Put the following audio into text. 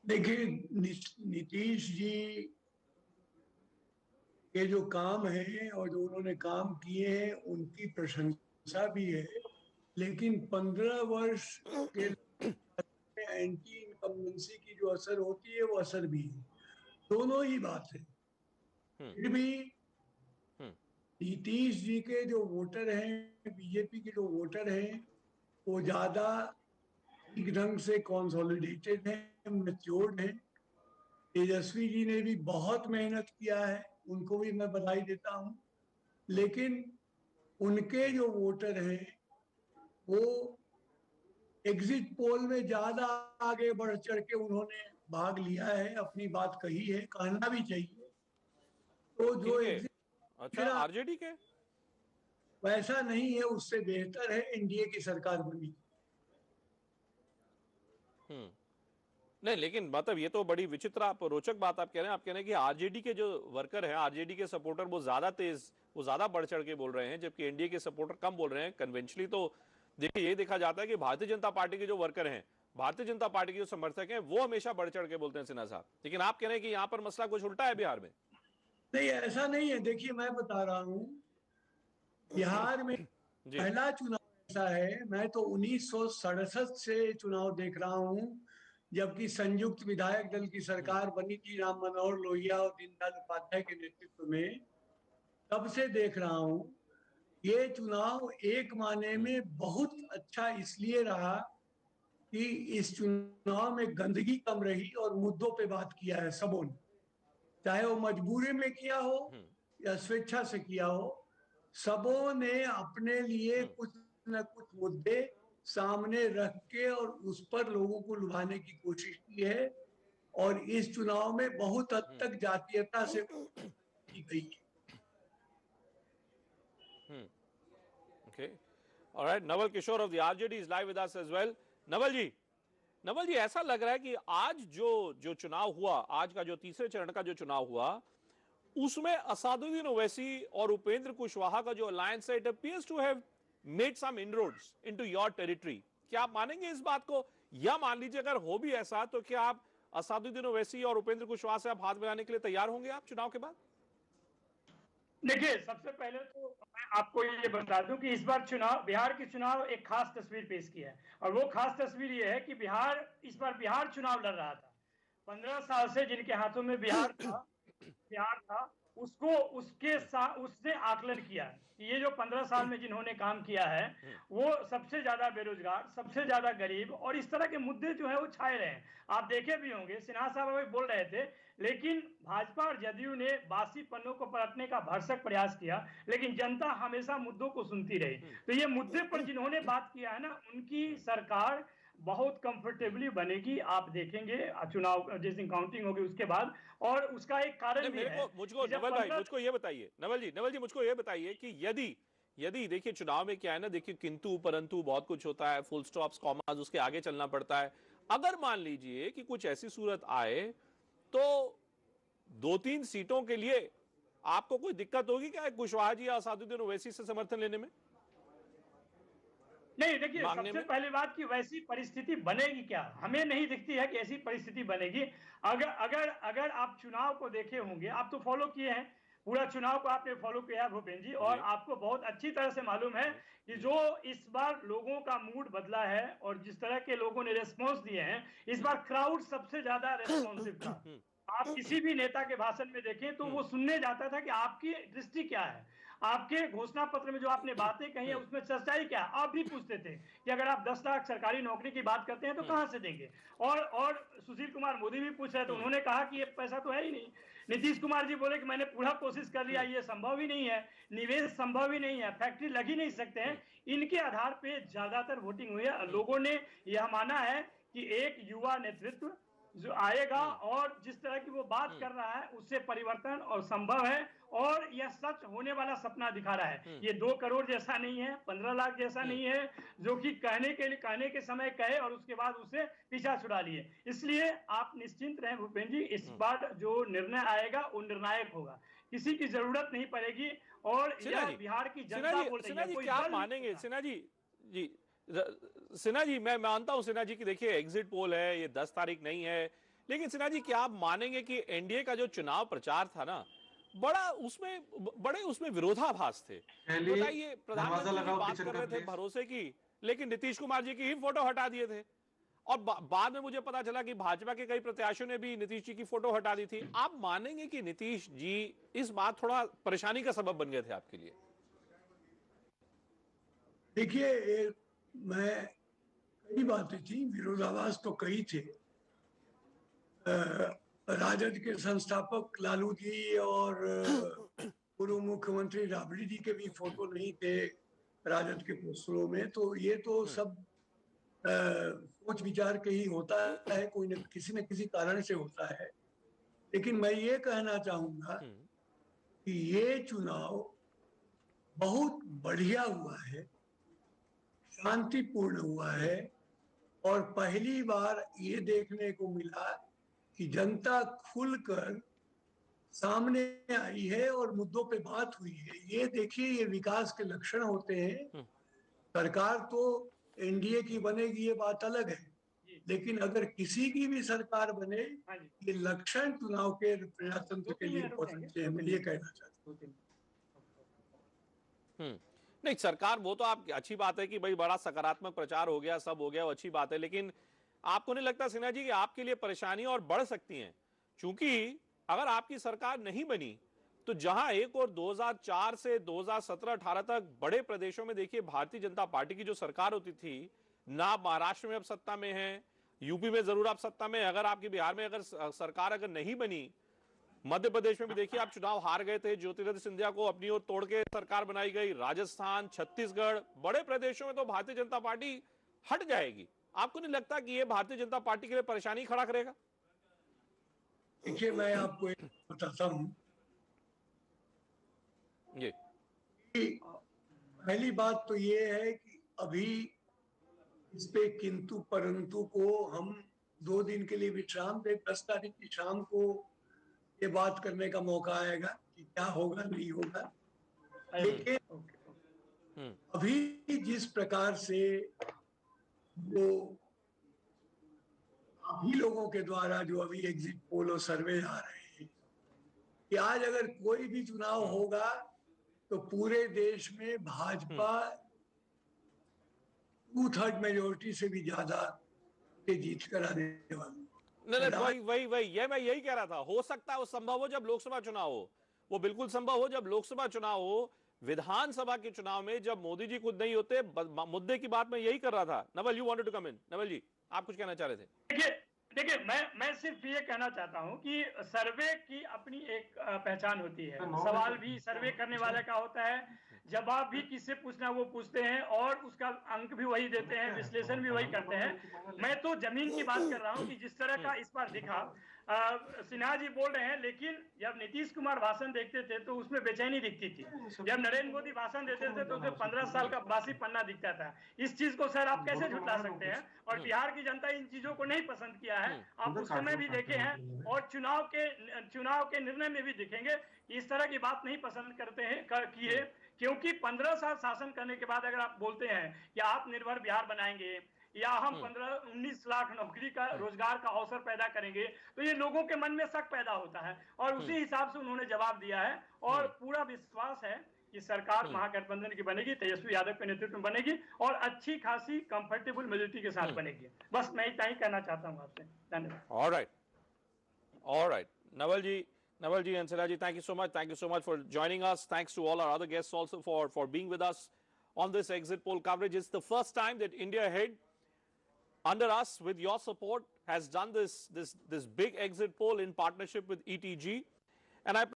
देखिए, नीतीश जी के जो काम है और जो उन्होंने काम किए हैं उनकी प्रशंसा भी है। लेकिन 15 वर्ष के एंटी इनकम्बेंसी की जो असर होती है वो असर भी है। दोनों ही बात है। हम्म। फिर भी हम्म। नीतीश जी के जो वोटर हैं, बीजेपी के जो वोटर हैं, वो ज्यादा ठीक ढंग से कॉन्सोलिडेटेड हैं, मैच्योर्ड हैं। तेजस्वी जी ने भी बहुत मेहनत किया है, उनको भी मैं बधाई देता हूँ। हम्म। लेकिन उनके हम्म। जो वोटर हैं वो एग्जिट पोल में ज्यादा आगे बढ़ चढ़ के उन्होंने भाग लिया है, अपनी बात कही है, कहना भी चाहिए। तो जो किनके? एग्जिट अच्छा, मेरा आरजेडी के? वैसा नहीं है, उससे बेहतर है एनडीए की सरकार बनी। हम्म। नहीं, लेकिन मतलब ये तो बड़ी विचित्र, आप रोचक बात आप कह रहे हैं। आप कह रहे हैं कि आरजेडी के जो वर्कर हैं, आरजेडी के सपोर्टर, वो ज्यादा तेज, वो ज्यादा बढ़ चढ़ के बोल रहे हैं, जबकि एनडीए के सपोर्टर कम बोल रहे हैं। कन्वेंशनली तो देखिए ये देखा जाता है कि भारतीय जनता पार्टी के जो वर्कर हैं, भारतीय जनता पार्टी के जो समर्थक हैं, वो हमेशा बढ़ चढ़ के बोलते हैं, सिन्हा साहब। लेकिन आप कह रहे हैं कि यहां पर मसला कुछ उल्टा है बिहार में। नहीं, ऐसा नहीं है। देखिए, मैं बता रहा हूँ, बिहार में जी। पहला चुनाव ऐसा है, मैं तो 1967 से चुनाव देख रहा हूँ, जबकि संयुक्त विधायक दल की हम्म। सरकार बनी थी राम मनोहर लोहिया और दीनदयाल उपाध्याय के नेतृत्व में। तब से देख रहा हूँ, ये चुनाव एक मायने हम्म। में बहुत अच्छा इसलिए रहा कि इस चुनाव में गंदगी कम रही और मुद्दों पे बात किया है सबों ने, चाहे वो मजबूरी में किया हो हम्म। या स्वेच्छा से किया हो। सबों ने अपने लिए हम्म। कुछ न कुछ मुद्दे सामने रख के और उस पर लोगों को लुभाने की कोशिश की है। और इस चुनाव में बहुत हद हम्म। तक जातीयता से की गई है। Hmm. Okay. Alright, Naval Kishore of the RJD is live with us as well. Naval ji, Naval ji, ऐसा लग रहा है कि आज जो जो चुनाव हुआ, आज का जो तीसरे चरण का जो चुनाव हुआ, उसमें असदुद्दीन ओवैसी और उपेंद्र कुशवाहा का जो अलायंस है, it appears to have made some inroads into your territory. क्या आप मानेंगे इस बात को? या मान लीजिए अगर हो भी ऐसा, तो क्या आप असदुद्दीन ओवैसी और उपेंद्र कुशवाहा से आप हाथ मिलाने के लिए तैयार होंगे आप चुनाव के बाद? देखिए, सबसे पहले तो मैं आपको ये बता दूं कि इस बार चुनाव, बिहार की चुनाव एक खास तस्वीर पेश की है। और वो खास तस्वीर ये है कि बिहार, इस बार बिहार चुनाव लड़ रहा था। 15 साल से जिनके हाथों में बिहार था, उसको उसके साथ उसने आकलन किया है कि ये जो 15 साल में जिन्होंने काम किया है, वो सबसे ज्यादा बेरोजगार, सबसे ज्यादा गरीब, और इस तरह के मुद्दे जो है वो छाए रहे हैं। आप देखे भी होंगे, सिन्हा साहब अभी बोल रहे थे, लेकिन भाजपा और जदयू ने बासी पन्नों को पलटने का भरसक प्रयास किया, लेकिन जनता हमेशा मुद्दों को सुनती रही। तो ये मुद्दे पर जिन्होंने बात किया है ना, उनकी सरकार बहुत कंफर्टेबली बनेगी। आप देखेंगे चुनाव जिस दिन काउंटिंग होगी उसके बाद। और उसका एक कारण नहीं, भी मेरे है को, मुझको कि जब नवल भाई, 15। मुझको ये बताइए, नवल जी मुझको ये बताइए कि यदि यदि देखिए चुनाव में क्या है ना, देखिए किंतु परंतु बहुत कुछ होता है, फुल स्टॉप्स, कॉमास, उसके आगे चलना पड़ता है। अगर मान लीजिए कि कुछ ऐसी सूरत आए, तो 2-3 सीटों के लिए आपको कोई दिक्कत होगी क्या कुशवाहा जी या असादुद्दीन ओवैसी से समर्थन लेने में, नहीं, देखिए, मांगने सबसे में? पहली बात कि वैसी परिस्थिति बनेगी क्या, हमें नहीं दिखती है कि ऐसी परिस्थिति बनेगी। अगर अगर अगर आप चुनाव को देखे होंगे, आप तो फॉलो किए हैं, पूरा चुनाव को आपने फॉलो किया भूपेंद्र जी, और जी। आपको बहुत अच्छी तरह से मालूम है कि जो इस बार लोगों का मूड बदला है और जिस तरह के लोगों ने रेस्पॉन्स दिए हैं, इस बार क्राउड सबसे ज्यादा रेस्पॉन्सिव था। आप किसी भी नेता के भाषण में देखें तो वो सुनने जाता था कि आपकी दृष्टि क्या है, आपके घोषणा पत्र में जो आपने बातें कही है उसमें सच्चाई क्या है। आप भी पूछते थे कि अगर आप 10 लाख सरकारी नौकरी की बात करते हैं तो कहां से देंगे। और सुशील कुमार मोदी भी पूछ रहे थे, उन्होंने कहा कि ये पैसा तो है ही नहीं। नीतीश कुमार जी बोले कि मैंने पूरा कोशिश कर लिया, ये संभव ही नहीं है, निवेश संभव ही नहीं है, फैक्ट्री लग ही नहीं सकते हैं। इनके आधार पर ज्यादातर वोटिंग हुई है। लोगों ने यह माना है कि एक युवा नेतृत्व जो आएगा और जिस तरह की वो बात कर रहा है उससे परिवर्तन और संभव है। और यह सच होने वाला सपना दिखा रहा है। ये 2 करोड़ जैसा नहीं है, 15 लाख जैसा नहीं है, जो कि कहने के समय कहे और उसके बाद उसे पीछा छुड़ा लिए। इसलिए आप निश्चिंत रहें भूपेंद्र जी, इस बार जो निर्णय आएगा वो निर्णायक होगा, किसी की जरूरत नहीं पड़ेगी। और सिन्हा यह जी, बिहार की जनता बोल रही सिन्हा है, जी, कोई क्या आप दल नहीं बोल मानेंगे, रहा। सिन्हा जी? जी, सिन्हा जी, मैं मानता हूं सिन्हा जी कि देखिए एग्जिट पोल है, ये 10 तारीख नहीं है, लेकिन सिन्हा जी क्या आप मानेंगे कि एनडीए का जो चुनाव प्रचार था ना, बड़े उसमें विरोधाभास थे। बताइए, प्रधानमंत्री जी बात कर रहे थे भरोसे की, लेकिन नीतीश कुमार जी की ही फोटो हटा दिए थे। और बाद में मुझे पता चला कि भाजपा के कई प्रत्याशियों ने भी नीतीश जी की फोटो हटा दी थी। आप मानेंगे कि नीतीश जी इस बार थोड़ा परेशानी का सबब बन गए थे आपके लिए? देखिए, मैं कई बातें थी, विरोधाभास तो कई थे। राजद के संस्थापक लालू जी और पूर्व मुख्यमंत्री राबड़ी जी के भी फोटो नहीं थे राजद के पोस्टरों में, तो ये तो सब सोच विचार के ही होता है, कोई न किसी कारण से होता है। लेकिन मैं ये कहना चाहूंगा कि ये चुनाव बहुत बढ़िया हुआ है, शांतिपूर्ण हुआ है, और पहली बार ये देखने को मिला कि जनता खुलकर सामने आई है और मुद्दों पे बात हुई है। ये देखिए, ये विकास के लक्षण होते हैं। सरकार तो एनडीए की बनेगी, ये बात अलग है, लेकिन अगर किसी की भी सरकार बने, ये लक्षण चुनाव के प्रजातंत्र के लिए बहुत अच्छे हैं, मैं ये कहना चाहता हूँ। नहीं, सरकार वो तो आप अच्छी बात है कि भाई बड़ा सकारात्मक प्रचार हो गया, सब हो गया, वो अच्छी बात है। लेकिन आपको नहीं लगता सिन्हा जी कि आपके लिए परेशानी और बढ़ सकती हैं? क्योंकि अगर आपकी सरकार नहीं बनी तो जहां एक और 2004 से 2017-18 तक बड़े प्रदेशों में देखिए भारतीय जनता पार्टी की जो सरकार होती थी ना, महाराष्ट्र में अब सत्ता में है, यूपी में जरूर आप सत्ता में, अगर आपकी बिहार में अगर सरकार अगर नहीं बनी, मध्य प्रदेश में भी देखिए आप चुनाव हार गए थे, ज्योतिरादित्य सिंधिया को अपनी ओर तोड़ के सरकार बनाई गई, राजस्थान, छत्तीसगढ़, बड़े प्रदेशों में तो भारतीय जनता पार्टी हट जाएगी। आपको नहीं लगता कि ये भारतीय जनता पार्टी के लिए परेशानी खड़ा करेगा? देखिए, मैं आपको एक बताता हूं ये पहली बात तो ये है कि अभी इस पे किंतु परंतु को हम 2 दिन के लिए विश्राम दे, 10 तारीख की शाम को ये बात करने का मौका आएगा कि क्या होगा नहीं होगा। लेकिन अभी जिस प्रकार से वो अभी लोगों के द्वारा जो अभी एग्जिट पोल और सर्वे आ रहे हैं कि आज अगर कोई भी चुनाव होगा तो पूरे देश में भाजपा 2/3 मेजोरिटी से भी ज्यादा के जीत कर आने वाली। नहीं, वही मैं यही कह रहा था। हो सकता है वो संभव हो जब लोकसभा चुनाव हो, वो बिल्कुल संभव हो जब लोकसभा चुनाव हो। विधानसभा के चुनाव में जब मोदी जी खुद नहीं होते, मुद्दे की बात मैं यही कर रहा था। Naval, you wanted to come in. Naval ji, आप कुछ कहना चाह रहे थे? देखिए, मैं सिर्फ ये कहना चाहता हूं कि सर्वे की अपनी एक पहचान होती है। सवाल भी सर्वे करने वाले का होता है, जवाब भी किससे पूछना वो पूछते हैं, और उसका अंक भी वही देते हैं, विश्लेषण भी वही करते हैं। मैं तो जमीन की बात कर रहा हूं कि जिस तरह का इस बार दिखा, सिन्हा जी बोल रहे हैं, लेकिन जब नीतीश कुमार भाषण देखते थे तो उसमें बेचैनी दिखती थी, जब नरेंद्र मोदी भाषण देते थे तो उसमें 15 साल का बासी पन्ना दिखता था। इस चीज को सर आप कैसे झुठला सकते हैं? और बिहार की जनता इन चीजों को नहीं पसंद किया है, आप उस समय भी देखे हैं और चुनाव के निर्णय में भी दिखेंगे कि इस तरह की बात नहीं पसंद करते हैं किए, क्योंकि 15 साल शासन करने के बाद अगर आप बोलते हैं कि आत्मनिर्भर बिहार बनाएंगे या हम 15-19 लाख नौकरी का रोजगार का अवसर पैदा करेंगे, तो ये लोगों के मन में शक पैदा होता है, और उसी हिसाब से उन्होंने जवाब दिया है। और पूरा विश्वास है कि सरकार महागठबंधन की बनेगी, तेजस्वी यादव के नेतृत्व में बनेगी और अच्छी खासी कंफर्टेबल मेजोरिटी के साथ बनेगी। बस मैं इतना ही कहना चाहता हूं आपसे। धन्यवाद। All right. Naval ji and Siraj ji, thank you so much. Thank you so much for joining us. Thanks to all our other guests also for being with us on this exit poll coverage. It's the first time that India Ahead, under us, with your support, has done this big exit poll in partnership with ETG. And I